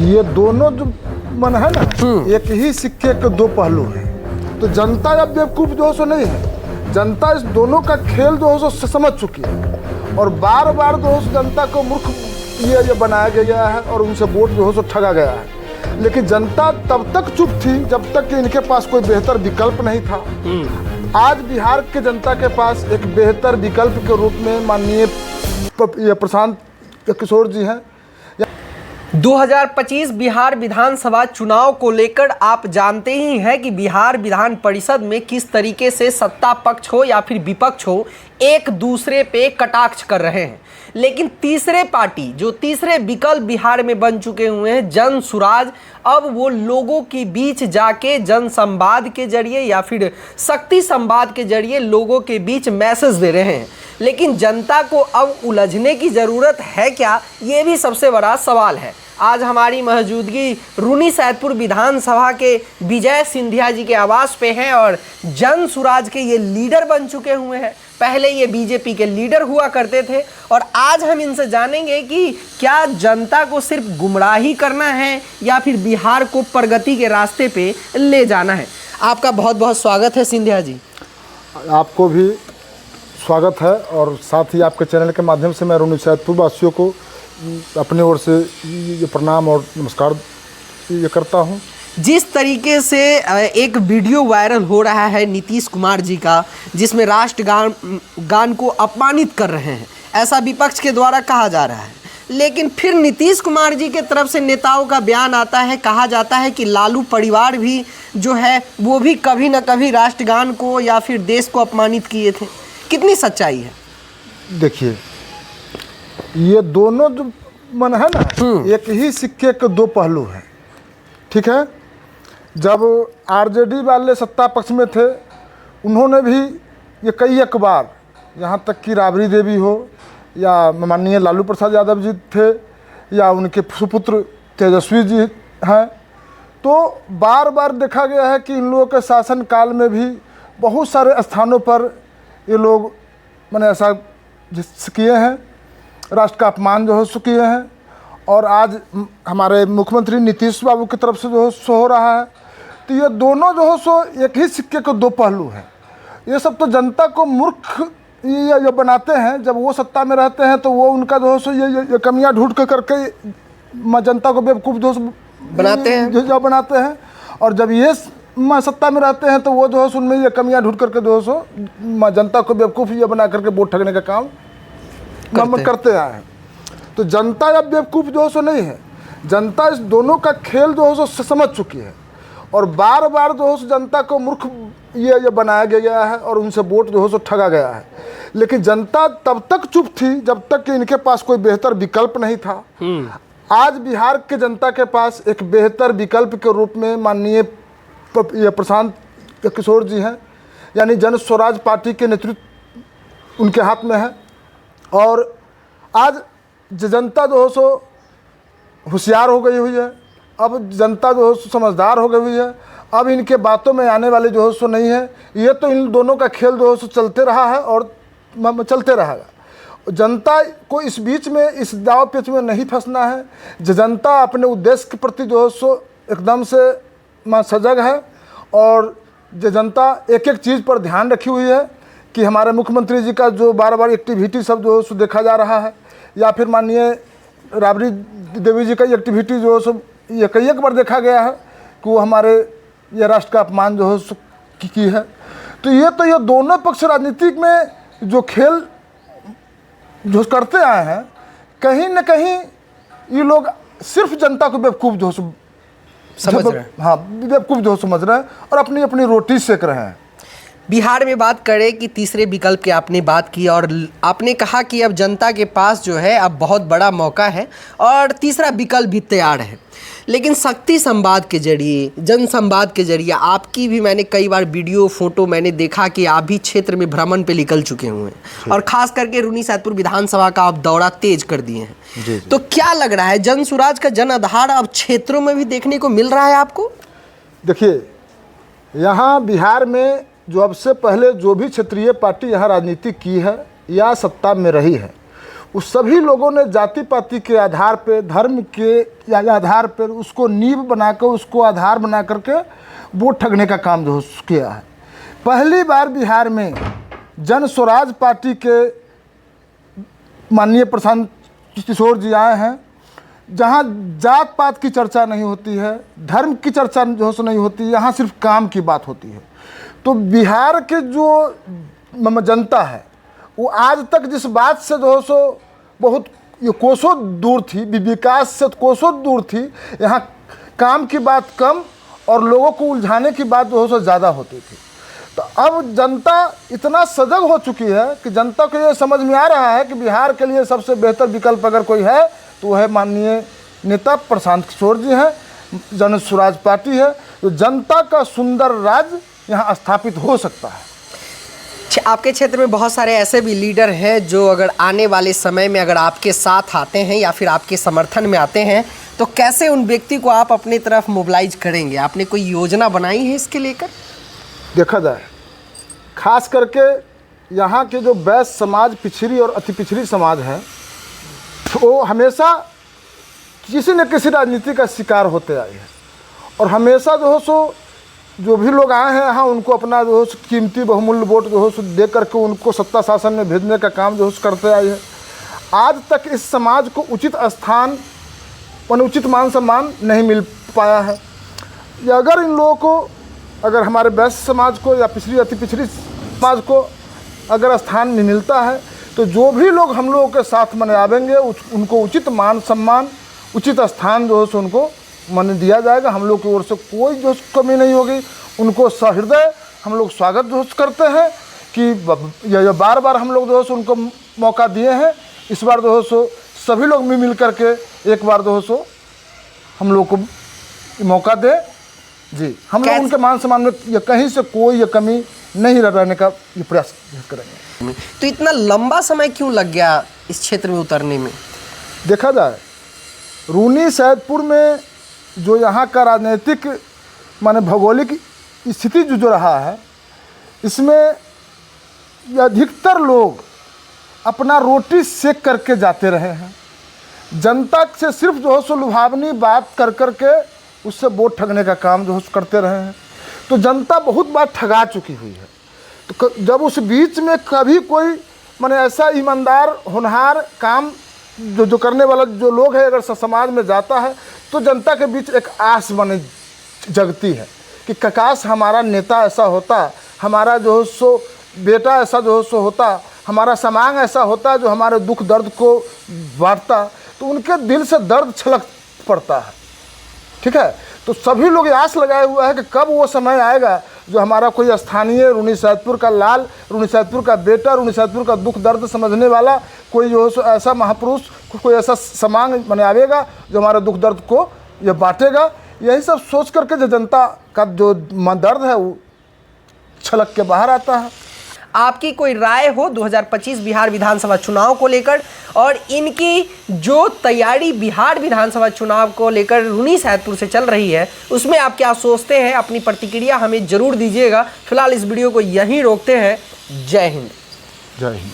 ये दोनों जो मन है ना, एक ही सिक्के के दो पहलू हैं। तो जनता या बेवकूफ़ जो है सो नहीं है, जनता इस दोनों का खेल जो है सो समझ चुकी है और बार बार जो है जनता को मूर्ख ये बनाया गया है और उनसे वोट जो है सो ठगा गया है। लेकिन जनता तब तक चुप थी जब तक कि इनके पास कोई बेहतर विकल्प नहीं था। आज बिहार के जनता के पास एक बेहतर विकल्प के रूप में माननीय प्रशांत किशोर जी हैं। 2025 बिहार विधानसभा चुनाव को लेकर आप जानते ही हैं कि बिहार विधान परिषद में किस तरीके से सत्ता पक्ष हो या फिर विपक्ष हो एक दूसरे पे कटाक्ष कर रहे हैं। लेकिन तीसरे पार्टी जो तीसरे विकल्प बिहार में बन चुके हुए हैं जन सुराज, अब वो लोगों के बीच जाके जन संवाद के जरिए या फिर शक्ति संवाद के जरिए लोगों के बीच मैसेज दे रहे हैं। लेकिन जनता को अब उलझने की ज़रूरत है क्या, ये भी सबसे बड़ा सवाल है। आज हमारी मौजूदगी रूनी सैदपुर विधानसभा के विजय सिंधिया जी के आवास पे हैं और जन सुराज के ये लीडर बन चुके हुए हैं। पहले ये बीजेपी के लीडर हुआ करते थे और आज हम इनसे जानेंगे कि क्या जनता को सिर्फ गुमराही करना है या फिर बिहार को प्रगति के रास्ते पे ले जाना है। आपका बहुत बहुत स्वागत है सिंधिया जी। आपको भी स्वागत है और साथ ही आपके चैनल के माध्यम से मैं रूनी सैदपुर वासियों को अपनी ओर से ये प्रणाम और नमस्कार ये करता हूँ। जिस तरीके से एक वीडियो वायरल हो रहा है नीतीश कुमार जी का, जिसमें राष्ट्रगान को अपमानित कर रहे हैं, ऐसा विपक्ष के द्वारा कहा जा रहा है। लेकिन फिर नीतीश कुमार जी के तरफ से नेताओं का बयान आता है, कहा जाता है कि लालू परिवार भी जो है वो भी कभी न कभी राष्ट्रगान को या फिर देश को अपमानित किए थे। कितनी सच्चाई है? देखिए, ये दोनों जो मन है ना, एक ही सिक्के के दो पहलू हैं। ठीक है, जब आरजेडी वाले सत्ता पक्ष में थे उन्होंने भी ये कई एक बार, यहाँ तक कि राबड़ी देवी हो या माननीय लालू प्रसाद यादव जी थे या उनके सुपुत्र तेजस्वी जी हैं, तो बार बार देखा गया है कि इन लोगों के शासन काल में भी बहुत सारे स्थानों पर ये लोग मैंने ऐसा किए हैं, राष्ट्र का अपमान जो है सो किए हैं। और आज हमारे मुख्यमंत्री नीतीश बाबू की तरफ से जो है सो हो रहा है। तो ये दोनों जो है सो एक ही सिक्के के दो पहलू हैं। ये सब तो जनता को मूर्ख ये बनाते हैं। जब वो सत्ता में रहते हैं तो वो उनका जो है सो ये कमियां ढूंढ कर करके जनता को बेवकूफ़ जो बनाते हैं और जब ये सत्ता में रहते हैं तो वो जो है उनमें ये कमियां ढूंढ करके जो है सो जनता को बेवकूफ़ ये बना करके वोट ठगने का काम करते आए हैं। तो जनता या बेवकूफ़ जो है सो नहीं है, जनता इस दोनों का खेल जो है सो समझ चुकी है और बार बार जो है सो जनता को मूर्ख ये बनाया गया है और उनसे वोट जो है सो ठगा गया है। लेकिन जनता तब तक चुप थी जब तक कि इनके पास कोई बेहतर विकल्प नहीं था। आज बिहार के जनता के पास एक बेहतर विकल्प के रूप में माननीय प्रशांत किशोर जी हैं, यानी जन स्वराज पार्टी के नेतृत्व उनके हाथ में है। और आज जनता जो है सो होशियार हो गई हुई है, अब जनता जो है सो समझदार हो गई हुई है। अब इनके बातों में आने वाले जो है सो नहीं है। ये तो इन दोनों का खेल जो है सो चलते रहा है और चलते रहेगा। जनता को इस बीच में इस दाव पेच में नहीं फंसना है। जनता अपने उद्देश्य के प्रति जो है सो एकदम से सजग है और जनता एक एक चीज़ पर ध्यान रखी हुई है कि हमारे मुख्यमंत्री जी का जो बार बार एक्टिविटी सब जो है सो देखा जा रहा है या फिर माननीय राबड़ी देवी जी का एक्टिविटी जो है सो ये कई एक बार देखा गया है कि वो हमारे ये राष्ट्र का अपमान जो है सो की है। तो ये दोनों पक्ष राजनीतिक में जो खेल जो करते आए हैं, कहीं न कहीं ये लोग सिर्फ जनता को बेवकूफ़ जो है समझ रहे हैं। हाँ, बेवकूफ़ जो समझ रहे हैं और अपनी अपनी रोटी सेक रहे हैं। बिहार में बात करें कि तीसरे विकल्प की आपने बात की और आपने कहा कि अब जनता के पास जो है अब बहुत बड़ा मौका है और तीसरा विकल्प भी तैयार है। लेकिन शक्ति संवाद के जरिए, जन संवाद के जरिए आपकी भी मैंने कई बार वीडियो फोटो मैंने देखा कि आप भी क्षेत्र में भ्रमण पे निकल चुके हुए हैं और खास करके रूनी सैदपुर विधानसभा का आप दौरा तेज कर दिए हैं। तो क्या लग रहा है, जन सुराज का जन आधार अब क्षेत्रों में भी देखने को मिल रहा है आपको? देखिए, यहाँ बिहार में जो अब से पहले जो भी क्षेत्रीय पार्टी यहाँ राजनीति की है या सत्ता में रही है, उस सभी लोगों ने जाति पाति के आधार पे, धर्म के या आधार पर उसको नींव बनाकर, उसको आधार बना करके वोट ठगने का काम जो किया है। पहली बार बिहार में जन स्वराज पार्टी के माननीय प्रशांत किशोर जी आए हैं, जहाँ जात पात की चर्चा नहीं होती है, धर्म की चर्चा जो नहीं होती, यहाँ सिर्फ काम की बात होती है। तो बिहार के जो जनता है वो आज तक जिस बात से जो सो बहुत ये कोसों दूर थी, विकास से कोसों दूर थी, यहाँ काम की बात कम और लोगों को उलझाने की बात जो सो ज़्यादा होती थी। तो अब जनता इतना सजग हो चुकी है कि जनता को ये समझ में आ रहा है कि बिहार के लिए सबसे बेहतर विकल्प अगर कोई है तो वह माननीय नेता प्रशांत किशोर जी हैं, जन स्वराज पार्टी है। तो जनता का सुंदर राज यहाँ स्थापित हो सकता है। आपके क्षेत्र में बहुत सारे ऐसे भी लीडर हैं जो अगर आने वाले समय में अगर आपके साथ आते हैं या फिर आपके समर्थन में आते हैं तो कैसे उन व्यक्ति को आप अपनी तरफ मोबिलाइज करेंगे? आपने कोई योजना बनाई है इसके लेकर? देखा जाए खास करके यहाँ के जो वैश्य समाज, पिछड़ी और अति पिछड़ी समाज है, वो हमेशा किसी न किसी राजनीति का शिकार होते आए हैं और हमेशा जो हो सो जो भी लोग आए हैं यहाँ उनको अपना जो हो कीमती बहुमूल्य वोट जो हो दे करके उनको सत्ता शासन में भेजने का काम जो हो करते आए हैं। आज तक इस समाज को उचित स्थान और उचित मान सम्मान नहीं मिल पाया है। या अगर इन लोगों को, अगर हमारे वैश्य समाज को या पिछड़ी अति पिछड़ी समाज को अगर स्थान नहीं मिलता है तो जो भी लोग हम लोगों के साथ मने आवेंगे उनको उचित मान सम्मान, उचित स्थान जो है उनको मन दिया जाएगा। हम लोग की ओर से कोई जो कमी नहीं होगी। उनको सहृदय हम लोग स्वागत जो करते हैं कि ये बार बार हम लोग जो है उनको मौका दिए हैं। इस बार जो है सभी लोग मिल करके एक बार जो है हम लोग को मौका दे जी। हम लोग उनके मान सम्मान में ये कहीं से कोई ये कमी नहीं रहने का ये प्रयास करेंगे। तो इतना लंबा समय क्यों लग गया इस क्षेत्र में उतरने में? देखा जाए रूनी सैदपुर में जो यहाँ का राजनीतिक माने भौगोलिक स्थिति जो रहा है, इसमें अधिकतर लोग अपना रोटी सेक करके जाते रहे हैं। जनता से सिर्फ जो है सो लुभावनी बात कर करके उससे वोट ठगने का काम जो है करते रहे हैं। तो जनता बहुत बार ठगा चुकी हुई है। तो जब उस बीच में कभी कोई माने ऐसा ईमानदार होनहार काम जो करने वाला जो लोग है अगर समाज में जाता है तो जनता के बीच एक आस बने जगती है कि काश हमारा नेता ऐसा होता, हमारा जो है सो बेटा ऐसा जो है सो होता, हमारा समांग ऐसा होता जो हमारे दुख दर्द को बांटता, तो उनके दिल से दर्द छलक पड़ता है। ठीक है, तो सभी लोग आस लगाए हुआ है कि कब वो समय आएगा जो हमारा कोई स्थानीय रूनी सैदपुर का लाल, रूनी सैदपुर का बेटा, रूनी सैदपुर का दुख दर्द समझने वाला कोई जो है ऐसा महापुरुष, कोई ऐसा समांग बने आवेगा जो हमारे दुख दर्द को ये बांटेगा। यही सब सोच करके जो जनता का जो दर्द है वो छलक के बाहर आता है। आपकी कोई राय हो 2025 बिहार विधानसभा चुनाव को लेकर और इनकी जो तैयारी बिहार विधानसभा चुनाव को लेकर रूनी सैदपुर से चल रही है उसमें आप क्या सोचते हैं? अपनी प्रतिक्रिया हमें जरूर दीजिएगा। फिलहाल इस वीडियो को यहीं रोकते हैं। जय हिंद। जय हिंद।